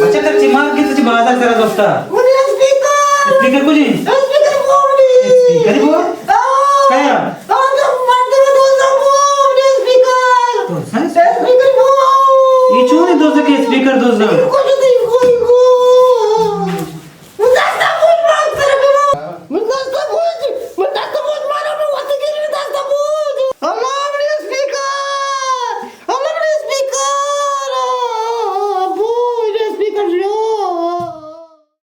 बच्चा तर चिमार की तुझी बाजार जरा दोस्ता स्पीकर कुछ स्पीकर ही वो क्या तो ये चूनी दोस्त के स्पीकर दोस्त